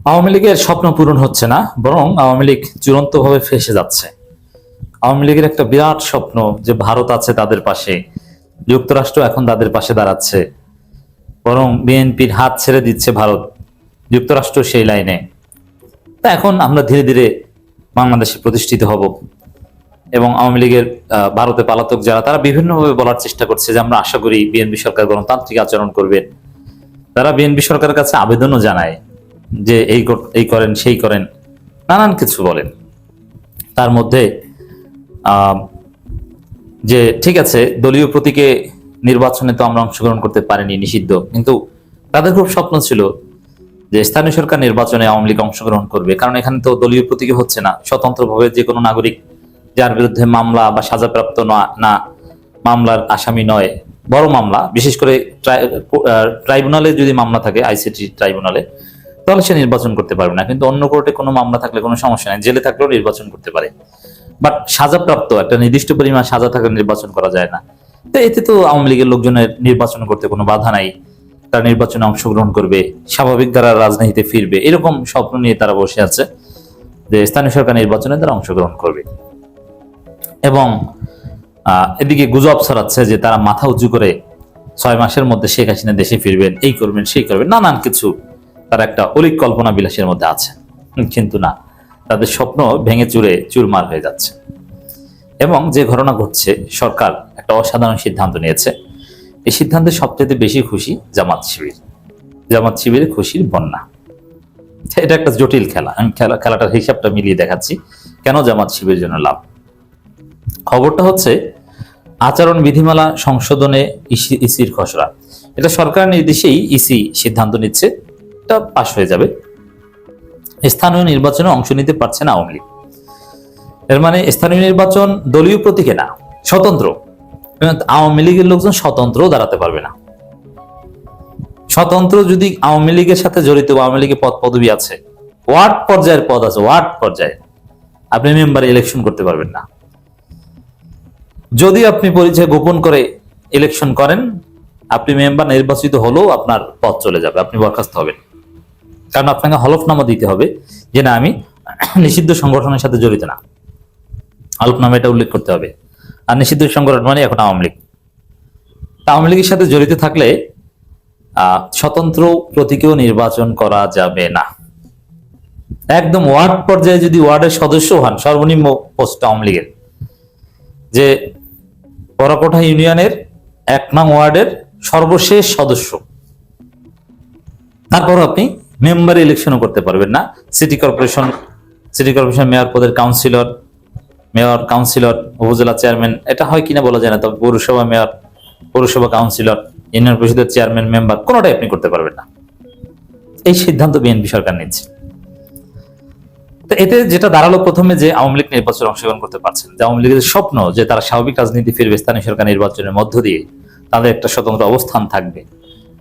আওয়ামী লীগের স্বপ্ন পূরণ হচ্ছে না, বরং আওয়ামী লীগ চূড়ান্তভাবে ফেঁসে যাচ্ছে। আওয়ামী লীগের একটা বিরাট স্বপ্ন যে ভারত আছে তাদের পাশে, যুক্তরাষ্ট্র এখন তাদের পাশে দাঁড়াচ্ছে, বরং বিএনপির হাত ছেড়ে দিচ্ছে ভারত, যুক্তরাষ্ট্র সেই লাইনে। তা এখন আমরা ধীরে ধীরে বাংলাদেশে প্রতিষ্ঠিত হব এবং আওয়ামী লীগের ভারতে পালাতক যারা, তারা বিভিন্নভাবে বলার চেষ্টা করছে যে আমরা আশা করি বিএনপি সরকার গণতান্ত্রিক আচরণ করবেন। তারা বিএনপি সরকারের কাছে আবেদনও জানায় যে এই করেন সেই করেন, নানান কিছু বলেন। তার মধ্যে আহ, যে ঠিক আছে, দলীয় প্রতীকে নির্বাচনে তো আমরা অংশগ্রহণ করতে পারিনি, নিষিদ্ধ, কিন্তু তাদের খুব স্বপ্ন ছিল যে স্থানীয় সরকার নির্বাচনে আওয়ামী লীগ অংশগ্রহণ করবে, কারণ এখানে তো দলীয় প্রতীকে হচ্ছে না। স্বতন্ত্রভাবে যে কোনো নাগরিক যার বিরুদ্ধে মামলা বা সাজাপ্রাপ্ত না, মামলার আসামি নয়, বড় মামলা, বিশেষ করে ট্রাইব্যুনালে যদি মামলা থাকে, আইসিটি ট্রাইব্যুনালে, তাহলে সে নির্বাচন করতে পারবে না। কিন্তু অন্য কোর্টে কোনো মামলা থাকলে কোনো সমস্যা নেই, জেলে থাকলেও নির্বাচন করতে পারে। বাট সাজাপ্রাপ্ত একটা নির্দিষ্ট পরিমাণ সাজা থাকলে নির্বাচন করা যায় না। তো এতে তো আওয়ামী লীগের লোকজনের নির্বাচন করতে কোনো বাধা নাই, তারা নির্বাচনে অংশগ্রহণ করবে, স্বাভাবিক দ্বারা রাজনীতিতে ফিরবে, এরকম স্বপ্ন নিয়ে তারা বসে আছে যে স্থানীয় সরকার নির্বাচনে তারা অংশগ্রহণ করবে। এবং এদিকে গুজব ছড়াচ্ছে যে তারা মাথা উঁচু করে 6 মাসের মধ্যে শেখ হাসিনা দেশে ফিরবেন, এই করবেন সেই করবেন, নানান কিছু তারা একটা অলিক কল্পনা বিলাসের মধ্যে আছে। কিন্তু না, তাদের স্বপ্ন ভেঙে চুরে চুরমার হয়ে যাচ্ছে। এবং যে ঘটনা ঘটছে, সরকার একটা অসাধারণ সিদ্ধান্ত নিয়েছে। এই সিদ্ধান্তে সবচেয়ে বেশি খুশি জামাত শিবির। জামাত শিবিরে খুশির বন্যা। এটা একটা জটিল খেলা, আমি খেলাটার হিসাবটা মিলিয়ে দেখাচ্ছি কেন জামাত শিবির জন্য লাভ। খবরটা হচ্ছে, আচরণ বিধিমালা সংশোধনে ইসির খসড়া, এটা সরকার নির্দেশেই ইসি সিদ্ধান্ত নিচ্ছে, এটা পাশ হয়ে যাবে। স্থানীয় নির্বাচনে অংশ নিতে পারছে না আওয়ামী লীগ। এর মানে স্থানীয় নির্বাচন দলীয় প্রতীকে না, স্বতন্ত্র। আওয়ামী লীগের লোকজন স্বতন্ত্র দাঁড়াতে পারবে না। স্বতন্ত্র যদি আওয়ামী লীগের সাথে জড়িত, আওয়ামী লীগের পদ পদবি আছে, ওয়ার্ড পর্যায়ের পদ আছে, ওয়ার্ড পর্যায়ে আপনি মেম্বার ইলেকশন করতে পারবেন না। যদি আপনি পরিচয় গোপন করে ইলেকশন করেন, আপনি মেম্বার নির্বাচিত হলেও আপনার পদ চলে যাবে, আপনি বরখাস্ত হবেন। কারণ আপনাকে হলফনামা দিতে হবে যে না, আমি নিষিদ্ধ সংগঠনের সাথে জড়িত না, হলফনামা এটা উল্লেখ করতে হবে। আর নিষিদ্ধ সংগঠন মানে এখন আওয়ামী লীগ। আওয়ামী লীগের সাথে জড়িত থাকলে স্বতন্ত্র প্রতীকেও নির্বাচন করা যাবে না। একদম ওয়ার্ড পর্যায়ে যদি ওয়ার্ডের সদস্য হন, সর্বনিম্ন পোস্ট আওয়ামী লীগের, যে বড়কোঠা ইউনিয়নের 1 নং ওয়ার্ডের সর্বশেষ সদস্য, তারপর আপনি মেম্বার ইলেকশনও করতে পারবেন না। সিটি কর্পোরেশন মেয়র পদের কাউন্সিলর, মেয়র, কাউন্সিলর, উপজেলা চেয়ারম্যান, এটা হয় কিনা বলা যায় না, তবে পৌরসভা মেয়র, পৌরসভা কাউন্সিলর, ইউনিয়ন পরিষদের চেয়ারম্যান, মেম্বার, কোনোটাই আপনি করতে পারবেন না। এই সিদ্ধান্ত বিএনপি সরকার নিচ্ছে। তো এতে যেটা দাঁড়ালো, প্রথমে যে আওয়ামী লীগ নির্বাচনে অংশগ্রহণ করতে পারছেন, যে আওয়ামী লীগের স্বপ্ন যে তারা স্বাভাবিক রাজনীতি ফিরবে, স্থানীয় সরকার নির্বাচনের মধ্য দিয়ে তাদের একটা স্বতন্ত্র অবস্থান থাকবে,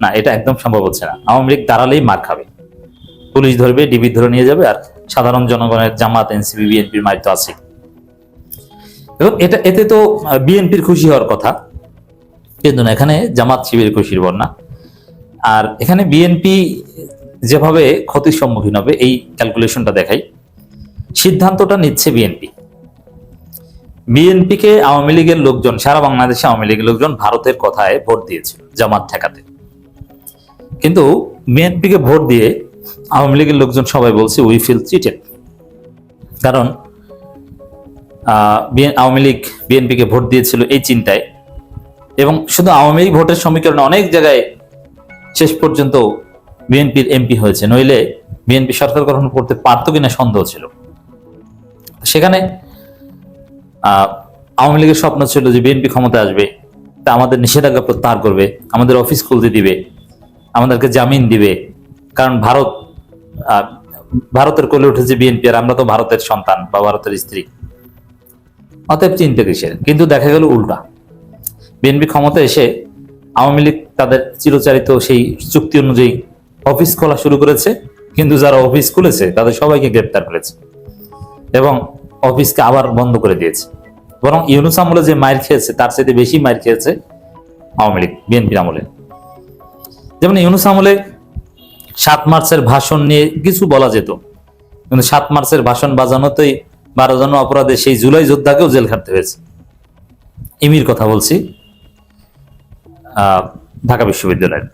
না, এটা একদম সম্ভব হচ্ছে না। আওয়ামী লীগ দাঁড়ালেই মার খাবে, পুলিশ ধরবে, ডিবি ধরে নিয়ে যাবে, আর সাধারণ জনগণের, জামাত, এনসিপি, বিএনপির মার তো আছে। এবং এতে তো বিএনপির খুশি হওয়ার কথা, কিন্তু না, এখানে জামাত শিবির খুশির বন্যা। আর এখানে বিএনপি যেভাবে ক্ষতির সম্মুখীন হবে, এই ক্যালকুলেশনটা দেখাই। সিদ্ধান্তটা নিচ্ছে বিএনপিকে আওয়ামী লীগের লোকজন, সারা বাংলাদেশে আওয়ামী লীগের লোকজন ভারতের কথায় ভোট দিয়েছিল জামাত ঠেকাতে। কিন্তু বিএনপিকে ভোট দিয়ে আওয়ামী লীগের লোকজন সবাই বলছে উই ফিল চিটেড। কারণ আওয়ামী লীগ বিএনপিকে ভোট দিয়েছিল এই চিন্তায়, এবং শুধু আওয়ামী লীগ ভোটের সমীকরণে অনেক জায়গায় শেষ পর্যন্ত বিএনপির এমপি হয়েছে, নইলে বিএনপি সরকার গঠন করতে পারত কিনা সন্দেহ ছিল। সেখানে আওয়ামী লীগের স্বপ্ন ছিল যে বিএনপি ক্ষমতায় আসবে, তা আমাদের নিষেধাজ্ঞা প্রত্যাহার করবে, আমাদের অফিস খুলতে দিবে, আমাদেরকে জামিন দিবে। কারণ ভারতের কোলে উঠেছে বিএনপি, আর আমরা তো ভারতের সন্তান বা ভারতের স্ত্রী, অতএব চিন্তা কিসের। কিন্তু দেখা গেল উল্টা, বিএনপি ক্ষমতা এসে আওয়ামী লীগ তাদের চিরচারিত সেই চুক্তি অনুযায়ী অফিস খোলা শুরু করেছে, কিন্তু যারা অফিস খুলেছে তাদের সবাইকে গ্রেপ্তার করেছে এবং অফিসকে আবার বন্ধ করে দিয়েছে। বরং ইউনূস আমলে যে মাইর খেয়েছে, তার চাইতে বেশি মাইর খেয়েছে আওয়ামী লীগ বিএনপির আমলে। যেমন ইউনূস আমলে 7 মার্চের ভাষণ নিয়ে কিছু বলা যেত, কিন্তু 7 মার্চের ভাষণ বাজানোতেই 12 জন অপরাধে সেই জুলাই যোদ্ধাকেও জেল খাটতে হয়েছে। ইমির কথা বলছি, ঢাকা বিশ্ববিদ্যালয়ের।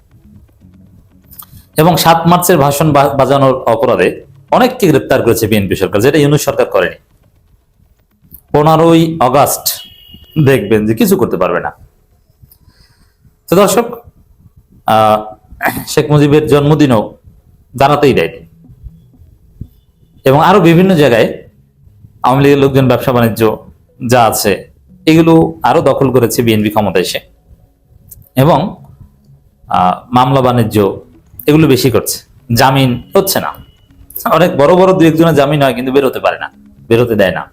এবং 7 মার্চের ভাষণ বাজানোর অপরাধে অনেককে গ্রেপ্তার করেছে বিএনপি সরকার, যেটা ইউনূস সরকার করেনি। 15ই আগস্ট দেখবেন যে কিছু করতে পারবে না। তো দর্শক, শেখ মুজিবের জন্মদিনও দাঁড়াতেই দেয়নি, এবং আরো বিভিন্ন জায়গায় আওয়ামী লীগের লোকজন ব্যবসা বাণিজ্য যা আছে এগুলো আরো দখল করেছে বিএনপি ক্ষমতা এসে, এবং মামলা বাণিজ্য এগুলো বেশি করছে। জামিন হচ্ছে না, অনেক বড় বড় দু একজনের জামিন হয় কিন্তু বেরোতে পারে না, বেরোতে দেয় না।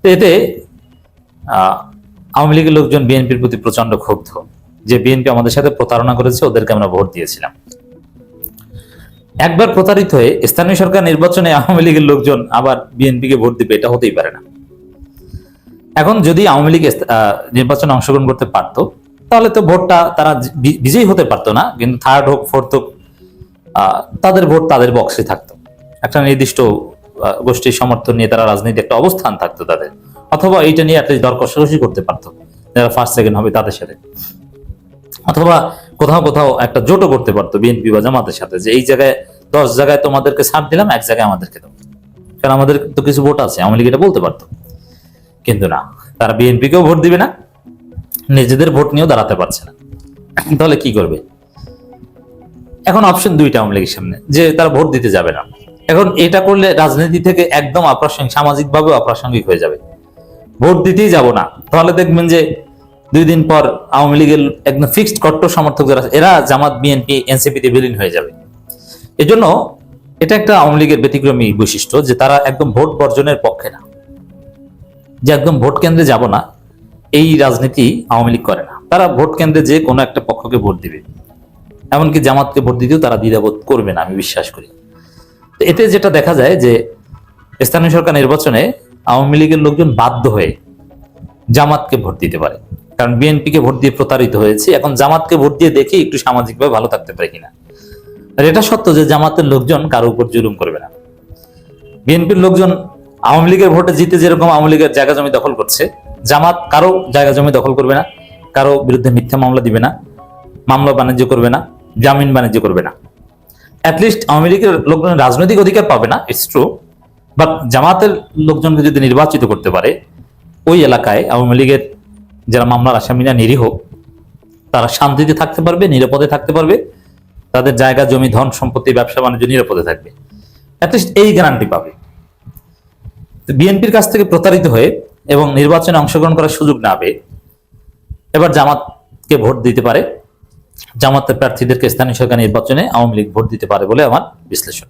তো এতে আওয়ামী লীগের লোকজন বিএনপির প্রতি প্রচন্ড ক্ষুব্ধ যে বিএনপি আমাদের সাথে প্রতারণা করেছে, ওদেরকে আমরা ভোট দিয়েছিলাম। একবার প্রতারিত হয়ে স্থানীয় সরকার নির্বাচনে আওয়ামী লীগের লোকজন আবার বিএনপিকে ভোট দিবে, এটা হতেই পারে না। এখন যদি আওয়ামী লীগ নির্বাচনে অংশগ্রহণ করতে পারত, তাহলে তো ভোটটা তারা বিজয়ী হতে পারতো না, কিন্তু থার্ড হোক ফোর্থ হোক তাদের ভোট তাদের বক্সে থাকতো। একটা নির্দিষ্ট গোষ্ঠীর সমর্থন নিয়ে তারা রাজনীতি একটা অবস্থান থাকতো তাদের, অথবা এইটা নিয়ে একটা দর কষাকষি করতে পারতো যারা ফার্স্ট সেকেন্ড হবে তাদের সাথে, অথবা কোথাও কোথাও একটা জোটও করতে পারতো বিএনপি বা জামাতের সাথে, যে এই জায়গায় 10 জায়গায় তোমাদেরকে ছাড় দিলাম, এক জায়গায় আমাদেরকে দাও, কারণ আমাদের তো কিছু ভোট আছে। আওয়ামী লীগ এটা বলতে পারতো, কিন্তু না, তারা বিএনপিকেও ভোট দিবে না, নিজেদের ভোট নিয়েও দাঁড়াতে পারছে না। তাহলে কি করবে? এখন অপশন দুইটা আওয়ামী লীগের সামনে, যে তারা ভোট দিতে যাবে না। এখন এটা করলে রাজনীতি থেকে একদম অপ্রাসঙ্গিক, সামাজিকভাবে অপ্রাসঙ্গিক হয়ে যাবে। ভোট দিতেই যাব না, তাহলে দেখবেন যে 2 দিন পর আওয়ামী লীগের একদম ফিক্সড কট্টর সমর্থক যারা, এরা জামাত বিএনপি এনসিপিতে বিলীন হয়ে যাবে। এজন্য এটা একটা আওয়ামী লীগের ব্যতিক্রমী বৈশিষ্ট্য যে তারা একদম ভোট বর্জনের পক্ষে না, যে একদম ভোট কেন্দ্রে যাব না, এই রাজনীতি আওয়ামী লীগ করে না। তারা ভোট কেন্দ্রে যে কোনো একটা পক্ষকে ভোট দিবে, এমনকি জামাতকে ভোট দিতেও তারা দ্বিধাবোধ করবে না, আমি বিশ্বাস করি। এতে যেটা দেখা যায় যে স্থানীয় সরকার নির্বাচনে আওয়ামী লীগের লোকজন বাধ্য হয়ে জামাতকে ভোট দিতে পারে, কারণ বিএনপিকে ভোট দিয়ে প্রতারিত হয়েছে। এখন জামাতকে ভোট দিয়ে দেখি একটু সামাজিকভাবে ভালো থাকতে পারে কিনা। আর এটা সত্য যে জামাতের লোকজন কারো উপর জুলুম করবে না। বিএনপির লোকজন আওয়ামী লীগের ভোটে জিতে যেরকম আওয়ামী লীগের জায়গা জমি দখল করছে, জামাত কারো জায়গা জমি দখল করবে না, কারো বিরুদ্ধে মিথ্যা মামলা দিবে না, মামলা বাণিজ্য করবে না, জামিন বাণিজ্য করবে না। অ্যাটলিস্ট আওয়ামী লীগের লোকজন রাজনৈতিক অধিকার পাবে না, ইটস ট্রু, বাট জামাতের লোকজনকে যদি নির্বাচিত করতে পারে, ওই এলাকায় আওয়ামী লীগের যারা মামলার আসামিরা নিরীহ, তারা শান্তিতে থাকতে পারবে, নিরাপদে থাকতে পারবে, তাদের জায়গা জমি ধন সম্পত্তি ব্যবসা বাণিজ্য নিরাপদে থাকবে, অ্যাটলিস্ট এই গ্যারান্টি পাবে। বিএনপির কাছ থেকে প্রতারিত হয়ে এবং নির্বাচনে অংশগ্রহণ করার সুযোগ না পেয়ে এবার জামাতকে ভোট দিতে পারে, জামাতের প্রার্থীদেরকে স্থানীয় সরকার নির্বাচনে আওয়ামী লীগ ভোট দিতে পারে বলে আমার বিশ্লেষণ।